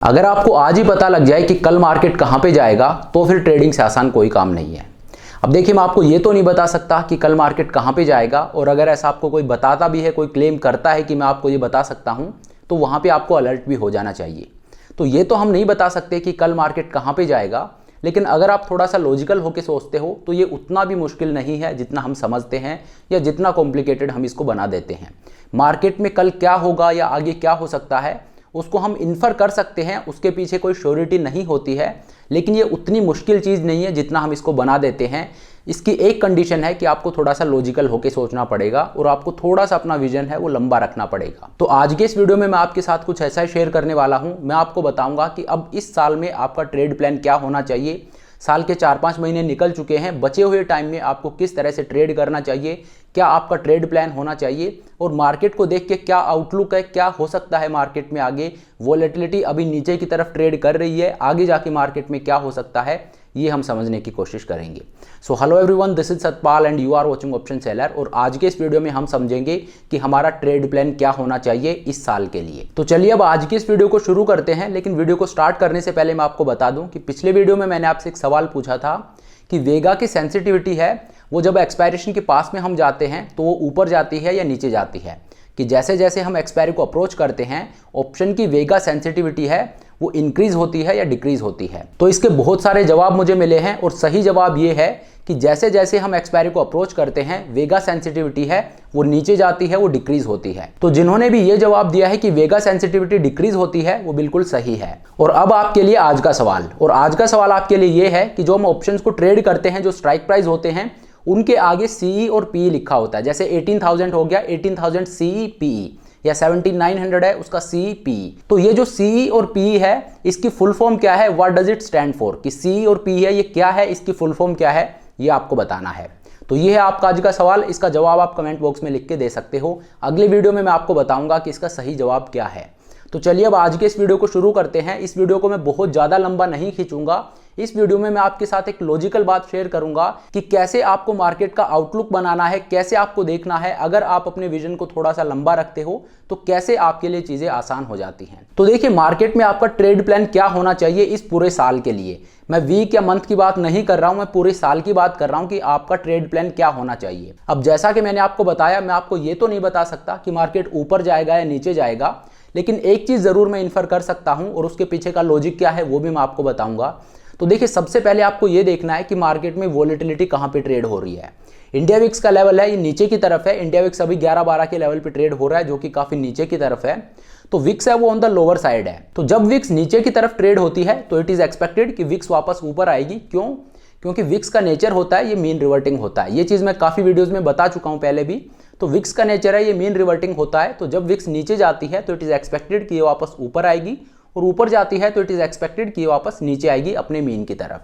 अगर आपको आज ही पता लग जाए कि कल मार्केट कहाँ पे जाएगा तो फिर ट्रेडिंग से आसान कोई काम नहीं है। अब देखिए, मैं आपको ये तो नहीं बता सकता कि कल मार्केट कहाँ पे जाएगा, और अगर ऐसा आपको कोई बताता भी है, कोई क्लेम करता है कि मैं आपको ये बता सकता हूँ, तो वहाँ पे आपको अलर्ट भी हो जाना चाहिए। तो ये तो हम नहीं बता सकते कि कल मार्केट कहाँ पे जाएगा, लेकिन अगर आप थोड़ा सा लॉजिकल होकर सोचते हो तो ये उतना भी मुश्किल नहीं है जितना हम समझते हैं या जितना कॉम्प्लिकेटेड हम इसको बना देते हैं। मार्केट में कल क्या होगा या आगे क्या हो सकता है उसको हम इन्फर कर सकते हैं, उसके पीछे कोई श्योरिटी नहीं होती है, लेकिन ये उतनी मुश्किल चीज़ नहीं है जितना हम इसको बना देते हैं। इसकी एक कंडीशन है कि आपको थोड़ा सा लॉजिकल होकर सोचना पड़ेगा और आपको थोड़ा सा अपना विजन है वो लंबा रखना पड़ेगा। तो आज के इस वीडियो में मैं आपके साथ कुछ ऐसा शेयर करने वाला हूँ। मैं आपको बताऊंगा कि अब इस साल में आपका ट्रेड प्लान क्या होना चाहिए। साल के 4-5 महीने निकल चुके हैं, बचे हुए टाइम में आपको किस तरह से ट्रेड करना चाहिए, क्या आपका ट्रेड प्लान होना चाहिए, और मार्केट को देख के क्या आउटलुक है, क्या हो सकता है मार्केट में आगे। वोलेटिलिटी अभी नीचे की तरफ ट्रेड कर रही है, आगे जाके मार्केट में क्या हो सकता है ये हम समझने की कोशिश करेंगे। So hello everyone, this is Satpal and you are watching option seller. और आज के इस वीडियो में हम समझेंगे कि हमारा ट्रेड प्लान क्या होना चाहिए इस साल के लिए। तो चलिए अब आज की इस वीडियो को शुरू करते हैं। लेकिन वीडियो को स्टार्ट करने से पहले मैं आपको बता दूं कि पिछले वीडियो में मैंने आपसे एक सवाल पूछा था कि वेगा की सेंसिटिविटी है वो जब एक्सपायरेशन के पास में हम जाते हैं तो वो ऊपर जाती है या नीचे जाती है, कि जैसे जैसे हम एक्सपायरी को अप्रोच करते हैं ऑप्शन की वेगा सेंसिटिविटी है वो इंक्रीज होती है या डिक्रीज होती है। तो इसके बहुत सारे जवाब मुझे मिले हैं और सही जवाब ये है कि जैसे जैसे हम एक्सपायरी को अप्रोच करते हैं वेगा सेंसिटिविटी है वो नीचे जाती है, वो डिक्रीज होती है। तो जिन्होंने भी ये जवाब दिया है कि वेगा सेंसिटिविटी डिक्रीज होती है वो बिल्कुल सही है। और अब आपके लिए आज का सवाल, और आज का सवाल आपके लिए ये है कि जो हम ऑप्शंस को ट्रेड करते हैं, जो स्ट्राइक प्राइस होते हैं उनके आगे सीई और पीई लिखा होता है। जैसे 18,000 हो गया, 18,000 सीई पीई, या 17,900 है उसका सीई पीई। तो ये जो सीई और पीई है इसकी फुल फॉर्म क्या है, what does it stand for, कि सीई और पीई है ये क्या है, इसकी फुल फॉर्म क्या है, ये आपको बताना है। तो ये है आपका आज का सवाल। इसका जवाब आप कमेंट बॉक्स में लिख के दे सकते हो। अगले वीडियो में मैं आपको बताऊंगा कि इसका सही जवाब क्या है। तो चलिए अब आज के इस वीडियो को शुरू करते हैं। इस वीडियो को मैं बहुत ज़्यादा लंबा नहीं खींचूंगा। इस वीडियो में मैं आपके साथ एक लॉजिकल बात शेयर करूंगा कि कैसे आपको मार्केट का आउटलुक बनाना है, कैसे आपको देखना है। अगर आप अपने विजन को थोड़ा सा लंबा रखते हो तो कैसे आपके लिए चीज़ें आसान हो जाती हैं। तो देखिए, मार्केट में आपका ट्रेड प्लान क्या होना चाहिए इस पूरे साल के लिए। मैं वीक या मंथ की बात नहीं कर रहा हूं, मैं पूरे साल की बात कर रहा हूं कि आपका ट्रेड प्लान क्या होना चाहिए। अब जैसा कि मैंने आपको बताया, मैं आपको ये तो नहीं बता सकता कि मार्केट ऊपर जाएगा या नीचे जाएगा, लेकिन एक चीज़ ज़रूर मैं इन्फर कर सकता हूं और उसके पीछे का लॉजिक क्या है वो भी मैं आपको बताऊंगा। तो देखिए, सबसे पहले आपको ये देखना है कि मार्केट में वोलेटिलिटी कहाँ पे ट्रेड हो रही है। इंडिया विक्स का लेवल है ये नीचे की तरफ है। इंडिया विक्स अभी 11-12 के लेवल पे ट्रेड हो रहा है, जो कि काफ़ी नीचे की तरफ है। तो विक्स है वो ऑन द लोअर साइड है। तो जब विक्स नीचे की तरफ ट्रेड होती है तो इट इज़ एक्सपेक्टेड कि विक्स वापस ऊपर आएगी। क्यों? क्योंकि विक्स का नेचर होता है ये मीन रिवर्टिंग होता है। ये चीज़ मैं काफ़ी वीडियोज़ में बता चुका हूँ पहले भी। तो विक्स का नेचर है ये मीन रिवर्टिंग होता है। तो जब विक्स नीचे जाती है तो इट इज़ एक्सपेक्टेड कि ये वापस ऊपर आएगी, और ऊपर जाती है तो इट इज़ एक्सपेक्टेड कि ये वापस नीचे आएगी अपने मीन की तरफ।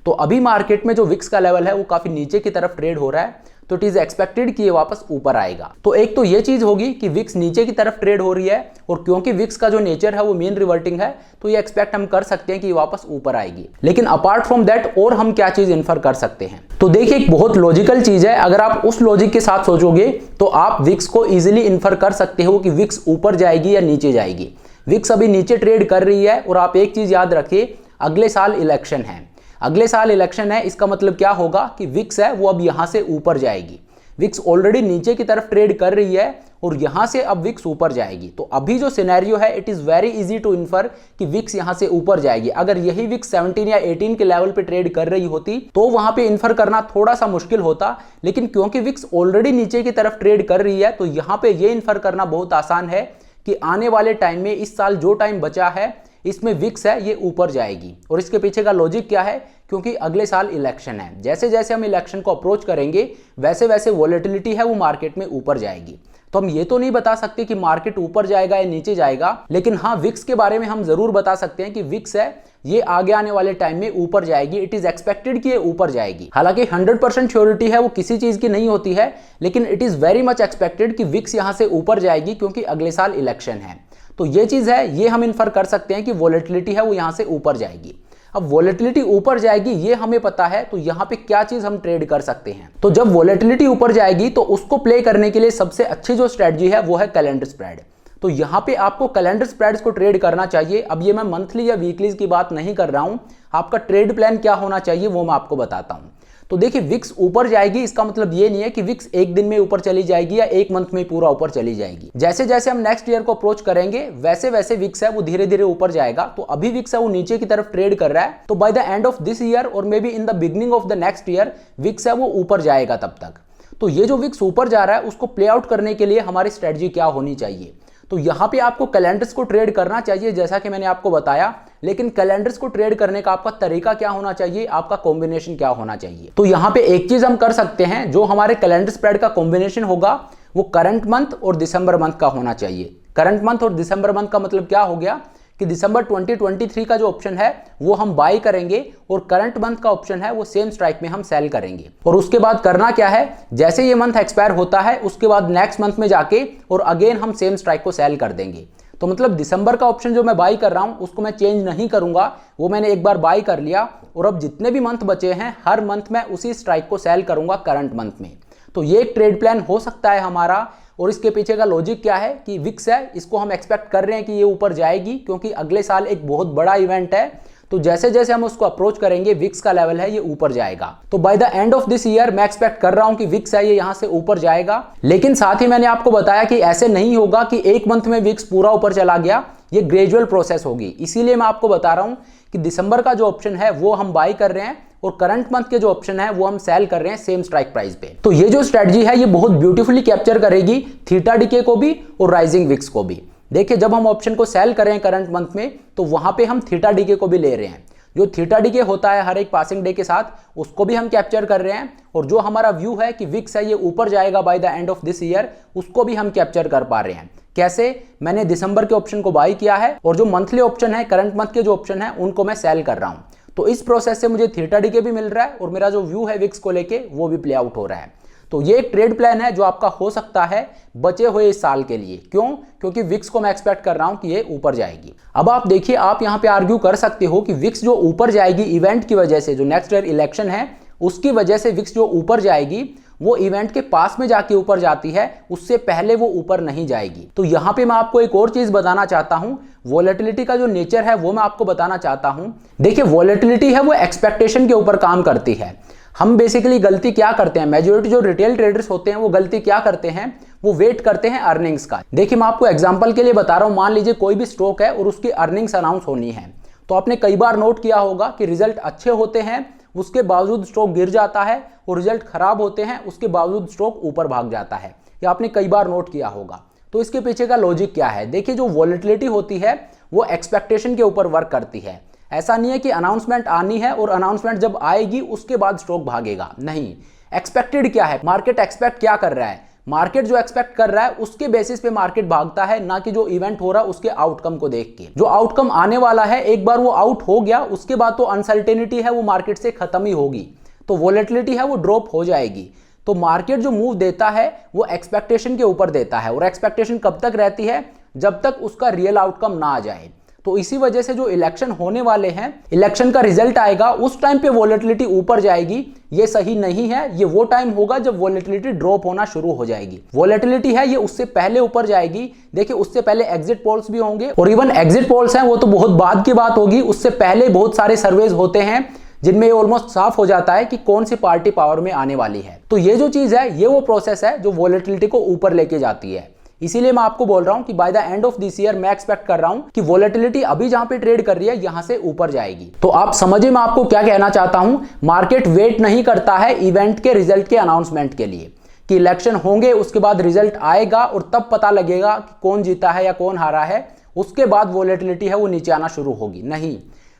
तो अभी मार्केट में जो विक्स का लेवल है वो काफ़ी नीचे की तरफ ट्रेड हो रहा है, तो इट इज़ एक्सपेक्टेड कि ये वापस ऊपर आएगा। तो एक तो ये चीज़ होगी कि विक्स नीचे की तरफ ट्रेड हो रही है, और क्योंकि विक्स का जो नेचर है वो मीन रिवर्टिंग है तो ये एक्सपेक्ट हम कर सकते हैं कि ये वापस ऊपर आएगी। लेकिन अपार्ट फ्रॉम दैट और हम क्या चीज़ इन्फर कर सकते हैं, तो देखिए एक बहुत लॉजिकल चीज़ है। अगर आप उस लॉजिक के साथ सोचोगे तो आप विक्स को ईजिली इन्फर कर सकते हो कि विक्स ऊपर जाएगी या नीचे जाएगी। विक्स अभी नीचे ट्रेड कर रही है, और आप एक चीज़ याद रखिए, अगले साल इलेक्शन है। अगले साल इलेक्शन है, इसका मतलब क्या होगा कि विक्स है वो अब यहां से ऊपर जाएगी। विक्स ऑलरेडी नीचे की तरफ ट्रेड कर रही है और यहां से अब विक्स ऊपर जाएगी। तो अभी जो सिनेरियो है it is very easy to infer कि विक्स यहां से ऊपर जाएगी। अगर यही विक्स 17 या 18 के लेवल पे ट्रेड कर रही होती तो वहां पे इन्फर करना थोड़ा सा मुश्किल होता, लेकिन क्योंकि विक्स ऑलरेडी नीचे की तरफ ट्रेड कर रही है तो यहां पे ये इन्फर करना बहुत आसान है कि आने वाले टाइम में, इस साल जो टाइम बचा है इसमें विक्स है ये ऊपर जाएगी। और इसके पीछे का लॉजिक क्या है, क्योंकि अगले साल इलेक्शन है। जैसे जैसे हम इलेक्शन को अप्रोच करेंगे वैसे वैसे वोलेटिलिटी है वो मार्केट में ऊपर जाएगी। तो हम ये तो नहीं बता सकते कि मार्केट ऊपर जाएगा या नीचे जाएगा, लेकिन हाँ विक्स के बारे में हम जरूर बता सकते हैं कि विक्स है ये आगे आने वाले टाइम में ऊपर जाएगी। इट इज एक्सपेक्टेड कि ये ऊपर जाएगी। हालांकि 100% श्योरिटी है वो किसी चीज की नहीं होती है, लेकिन it is very much expected कि विक्स यहां से ऊपर जाएगी क्योंकि अगले साल इलेक्शन है। तो ये चीज है, ये हम इन्फर कर सकते हैं कि वोलेटिलिटी है वो यहां से ऊपर जाएगी। अब वोलेटिलिटी ऊपर जाएगी ये हमें पता है, तो यहाँ पे क्या चीज हम ट्रेड कर सकते हैं। तो जब वोलेटिलिटी ऊपर जाएगी तो उसको प्ले करने के लिए सबसे अच्छी जो स्ट्रेटजी है वो है कैलेंडर स्प्रेड। तो यहाँ पे आपको कैलेंडर स्प्रेड्स को ट्रेड करना चाहिए। अब ये मैं मंथली या वीकलीज की बात नहीं कर रहा हूँ, आपका ट्रेड प्लान क्या होना चाहिए वो मैं आपको बताता हूँ। तो देखिए विक्स ऊपर जाएगी इसका मतलब ये नहीं है कि विक्स एक दिन में ऊपर चली जाएगी या एक मंथ में पूरा ऊपर चली जाएगी। जैसे जैसे हम नेक्स्ट ईयर को अप्रोच करेंगे वैसे वैसे विक्स है वो धीरे धीरे ऊपर जाएगा। तो अभी विक्स है वो नीचे की तरफ ट्रेड कर रहा है, तो by the end of this year और may be in the beginning of the next year विक्स है वो ऊपर जाएगा तब तक। तो ये जो विक्स ऊपर जा रहा है उसको प्ले आउट करने के लिए हमारी स्ट्रेटजी क्या होनी चाहिए। तो यहाँ पे आपको कैलेंडर्स को ट्रेड करना चाहिए जैसा कि मैंने आपको बताया, लेकिन कैलेंडर्स को ट्रेड करने का आपका तरीका क्या होना चाहिए, आपका कॉम्बिनेशन क्या होना चाहिए। तो यहाँ पे एक चीज हम कर सकते हैं, जो हमारे कैलेंडर स्प्रेड का कॉम्बिनेशन होगा वो करंट मंथ और दिसंबर मंथ का होना चाहिए। करंट मंथ और दिसंबर मंथ का मतलब क्या हो गया कि दिसंबर 2023 का जो ऑप्शन है वो हम बाय करेंगे और करंट मंथ का ऑप्शन है वो सेम स्ट्राइक में हम सेल करेंगे। और उसके बाद करना क्या है, जैसे ये मंथ एक्सपायर होता है उसके बाद नेक्स्ट मंथ में जाके और अगेन हम सेम स्ट्राइक को सेल कर देंगे। तो मतलब दिसंबर का ऑप्शन जो मैं बाई कर रहा हूं उसको मैं चेंज नहीं करूंगा, वो मैंने एक बार बाई कर लिया और अब जितने भी मंथ बचे हैं हर मंथ मैं उसी स्ट्राइक को सेल करूंगा करंट मंथ में। तो ये एक ट्रेड प्लान हो सकता है हमारा। और इसके पीछे का लॉजिक क्या है कि विक्स है इसको हम एक्सपेक्ट कर रहे हैं कि ये ऊपर जाएगी, क्योंकि अगले साल एक बहुत बड़ा इवेंट है। तो जैसे जैसे हम उसको अप्रोच करेंगे विक्स का लेवल है ये ऊपर जाएगा। तो by the end of this year मैं एक्सपेक्ट कर रहा हूं कि विक्स है ये यहां से ऊपर जाएगा। लेकिन साथ ही मैंने आपको बताया कि ऐसे नहीं होगा कि एक मंथ में विक्स पूरा ऊपर चला गया, ये ग्रेजुअल प्रोसेस होगी। इसीलिए मैं आपको बता रहा हूं कि दिसंबर का जो ऑप्शन है वो हम बाई कर रहे हैं और करंट मंथ के जो ऑप्शन है वो हम सेल कर रहे हैं सेम स्ट्राइक प्राइस पे। तो ये जो स्ट्रेटजी है ये बहुत ब्यूटीफुली कैप्चर करेगी थीटा डीके को भी और राइजिंग विक्स को भी। देखिए जब हम ऑप्शन को सेल कर रहे हैं करंट मंथ में तो वहां पे हम थीटा डीके को भी ले रहे हैं। जो थीटा डीके होता है हर एक पासिंग डे के साथ उसको भी हम कैप्चर कर रहे हैं, और जो हमारा व्यू है कि विक्स है ये ऊपर जाएगा bye the end of this year उसको भी हम कैप्चर कर पा रहे हैं। कैसे, मैंने दिसंबर के ऑप्शन को बाई किया है और जो मंथली ऑप्शन है करंट मंथ के जो ऑप्शन है उनको मैं सेल कर रहा हूं। तो इस प्रोसेस से मुझे थीटा डीके भी मिल रहा है और मेरा जो व्यू है विक्स को लेके वो भी प्ले आउट हो रहा है। तो ये एक ट्रेड प्लान है जो आपका हो सकता है बचे हुए इस साल के लिए। क्यों? क्योंकि विक्स को मैं एक्सपेक्ट कर रहा हूं कि ये ऊपर जाएगी। अब आप देखिए, आप यहां पे आर्ग्यू कर सकते हो कि विक्स जो ऊपर जाएगी इवेंट की वजह से, जो नेक्स्ट ईयर इलेक्शन है उसकी वजह से विक्स जो ऊपर जाएगी वो इवेंट के पास में जाके ऊपर जाती है, उससे पहले वो ऊपर नहीं जाएगी। तो यहां पे मैं आपको एक और चीज बताना चाहता हूं, वोलेटिलिटी का जो नेचर है वो मैं आपको बताना चाहता हूं। देखिए वोलेटिलिटी है वो एक्सपेक्टेशन के ऊपर काम करती है। हम बेसिकली गलती क्या करते हैं, मेजॉरिटी जो रिटेल ट्रेडर्स होते हैं वो गलती क्या करते हैं, वो वेट करते हैं अर्निंग्स का। देखिए मैं आपको एग्जांपल के लिए बता रहा हूं, मान लीजिए कोई भी स्टॉक है और उसकी अर्निंग्स अनाउंस होनी है, तो आपने कई बार नोट किया होगा कि रिजल्ट अच्छे होते हैं उसके बावजूद स्टॉक गिर जाता है और रिजल्ट खराब होते हैं उसके बावजूद स्टॉक ऊपर भाग जाता है। ये आपने कई बार नोट किया होगा। तो इसके पीछे का लॉजिक क्या है, देखिए जो वोलेटिलिटी होती है वो एक्सपेक्टेशन के ऊपर वर्क करती है। ऐसा नहीं है कि अनाउंसमेंट आनी है और अनाउंसमेंट जब आएगी उसके बाद स्टॉक भागेगा, नहीं। एक्सपेक्टेड क्या है, मार्केट एक्सपेक्ट क्या कर रहा है, मार्केट जो एक्सपेक्ट कर रहा है उसके बेसिस पे मार्केट भागता है, ना कि जो इवेंट हो रहा है उसके आउटकम को देख के। जो आउटकम आने वाला है एक बार वो आउट हो गया उसके बाद तो अनसर्टेनिटी है वो मार्केट से खत्म ही होगी, तो वोलेटिलिटी है वो ड्रॉप हो जाएगी। तो मार्केट जो मूव देता है वो एक्सपेक्टेशन के ऊपर देता है, और एक्सपेक्टेशन कब तक रहती है, जब तक उसका रियल आउटकम ना आ जाए। तो इसी वजह से जो इलेक्शन होने वाले हैं, इलेक्शन का रिजल्ट आएगा उस टाइम पे वोलेटिलिटी ऊपर जाएगी, ये सही नहीं है। ये वो टाइम होगा जब वोलेटिलिटी ड्रॉप होना शुरू हो जाएगी। वोलेटिलिटी है ये उससे पहले ऊपर जाएगी। देखिए उससे पहले एग्जिट पोल्स भी होंगे, और इवन एग्जिट पोल्स हैं वो तो बहुत बाद की बात होगी, उससे पहले बहुत सारे सर्वेज होते हैं जिनमें ऑलमोस्ट साफ हो जाता है कि कौन सी पार्टी पावर में आने वाली है। तो ये जो चीज है ये वो प्रोसेस है जो वोलेटिलिटी को ऊपर लेके जाती है। इसीलिए मैं आपको बोल रहा हूं कि bye the end of this year मैं एक्सपेक्ट कर रहा हूं कि वोलेटिलिटी अभी जहां पे ट्रेड कर रही है यहां से ऊपर जाएगी। तो आप समझिए मैं आपको क्या कहना चाहता हूं, मार्केट वेट नहीं करता है इवेंट के रिजल्ट के अनाउंसमेंट के लिए कि इलेक्शन होंगे उसके बाद रिजल्ट आएगा और तब पता लगेगा कि कौन जीता है या कौन हारा है, उसके बाद वोलेटिलिटी है वो नीचे आना शुरू होगी। नहीं,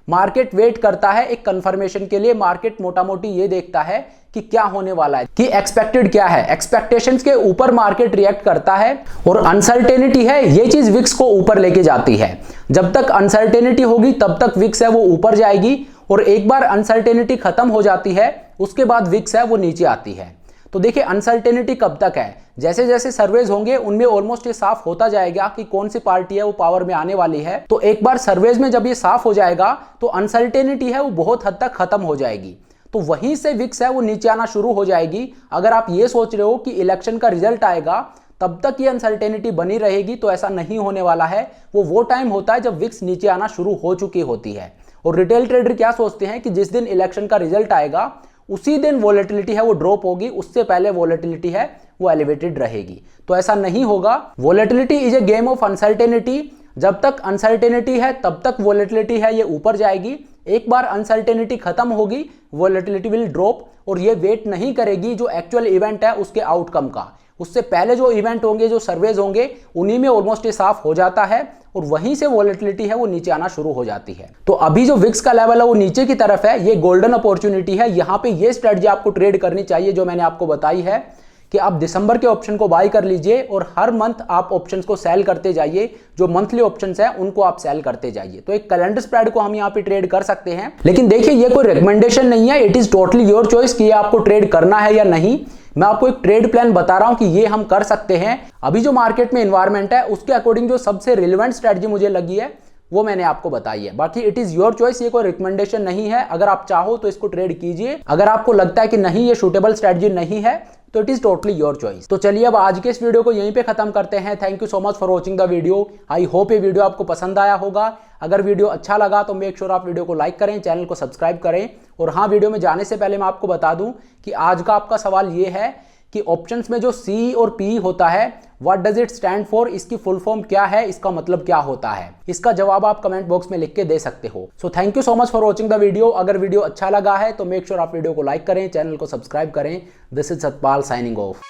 मार्केट वेट करता है एक कंफर्मेशन के लिए। मार्केट मोटा मोटी ये देखता है कि क्या होने वाला है, कि एक्सपेक्टेड क्या है, एक्सपेक्टेशंस के ऊपर मार्केट रिएक्ट करता है। और अनसर्टेनिटी है ये चीज विक्स को ऊपर लेके जाती है। जब तक अनसर्टेनिटी होगी तब तक विक्स है वो ऊपर जाएगी, और एक बार अनसर्टेनिटी खत्म हो जाती है उसके बाद विक्स है वो नीचे आती है। तो देखिए अनसर्टेनिटी कब तक है, जैसे जैसे सर्वेज होंगे उनमें ऑलमोस्ट ये साफ होता जाएगा कि कौन सी पार्टी है वो पावर में आने वाली है। तो एक बार सर्वेज में जब ये साफ हो जाएगा तो अनसर्टेनिटी है वो बहुत हद तक खत्म हो जाएगी। तो वहीं से विक्स है वो नीचे आना शुरू हो जाएगी। अगर आप ये सोच रहे हो कि इलेक्शन का रिजल्ट आएगा तब तक ये अनसर्टेनिटी बनी रहेगी, तो ऐसा नहीं होने वाला है। वो टाइम होता है जब विक्स नीचे आना शुरू हो चुकी होती है। और रिटेल ट्रेडर क्या सोचते हैं कि जिस दिन इलेक्शन का रिजल्ट आएगा उसी दिन वोलेटिलिटी है वो ड्रॉप होगी, उससे पहले वोलेटिलिटी है वो एलिवेटेड रहेगी। तो ऐसा नहीं होगा। Volatility is a game of uncertainty. जब तक अनसर्टेनिटी है तब तक वोलेटिलिटी है ये ऊपर जाएगी। एक बार अनसर्टेनिटी खत्म होगी, वोलेटिलिटी विल ड्रॉप, और ये वेट नहीं करेगी जो एक्चुअल इवेंट है उसके आउटकम का। उससे पहले जो इवेंट होंगे, जो सर्वेज होंगे, उन्हीं में ऑलमोस्ट ये साफ हो जाता है और वहीं से वोलेटिलिटी है वो नीचे आना शुरू हो जाती है। तो अभी जो विक्स का लेवल है वो नीचे की तरफ है, ये गोल्डन अपॉर्चुनिटी है। यहाँ पे ये स्ट्रेटजी आपको ट्रेड करनी चाहिए जो मैंने आपको बताई है कि आप दिसंबर के ऑप्शन को बाय कर लीजिए और हर मंथ आप ऑप्शंस को सेल करते जाइए। जो मंथली ऑप्शंस हैं उनको आप सेल करते जाइए। तो एक कैलेंडर स्प्रेड को हम यहाँ पे ट्रेड कर सकते हैं। लेकिन देखिए ये कोई रिकमेंडेशन नहीं है, it is totally your choice कि ये आपको ट्रेड करना है या नहीं। मैं आपको एक ट्रेड प्लान बता रहा हूं कि ये हम कर सकते हैं। अभी जो मार्केट में एनवायरनमेंट है उसके अकॉर्डिंग जो सबसे रिलेवेंट स्ट्रेटजी मुझे लगी है वो मैंने आपको बताई है। बाकी इट इज योर चॉइस, ये कोई रिकमेंडेशन नहीं है। अगर आप चाहो तो इसको ट्रेड कीजिए, अगर आपको लगता है कि नहीं ये सूटेबल स्ट्रेटजी नहीं है तो it is totally your choice. तो चलिए अब आज के इस वीडियो को यहीं पे खत्म करते हैं। Thank you so much for watching the video. I hope ये वीडियो आपको पसंद आया होगा। अगर वीडियो अच्छा लगा तो मेक श्योर आप वीडियो को लाइक करें, चैनल को सब्सक्राइब करें। और हाँ, वीडियो में जाने से पहले मैं आपको बता दूं कि आज का आपका सवाल ये है कि ऑप्शंस में जो सी और पी होता है, what does it stand for, इसकी फुल फॉर्म क्या है, इसका मतलब क्या होता है। इसका जवाब आप कमेंट बॉक्स में लिख के दे सकते हो। So thank you so much for watching the video. अगर वीडियो अच्छा लगा है तो मेक श्योर आप वीडियो को लाइक करें, चैनल को सब्सक्राइब करें। This is Satpal signing off.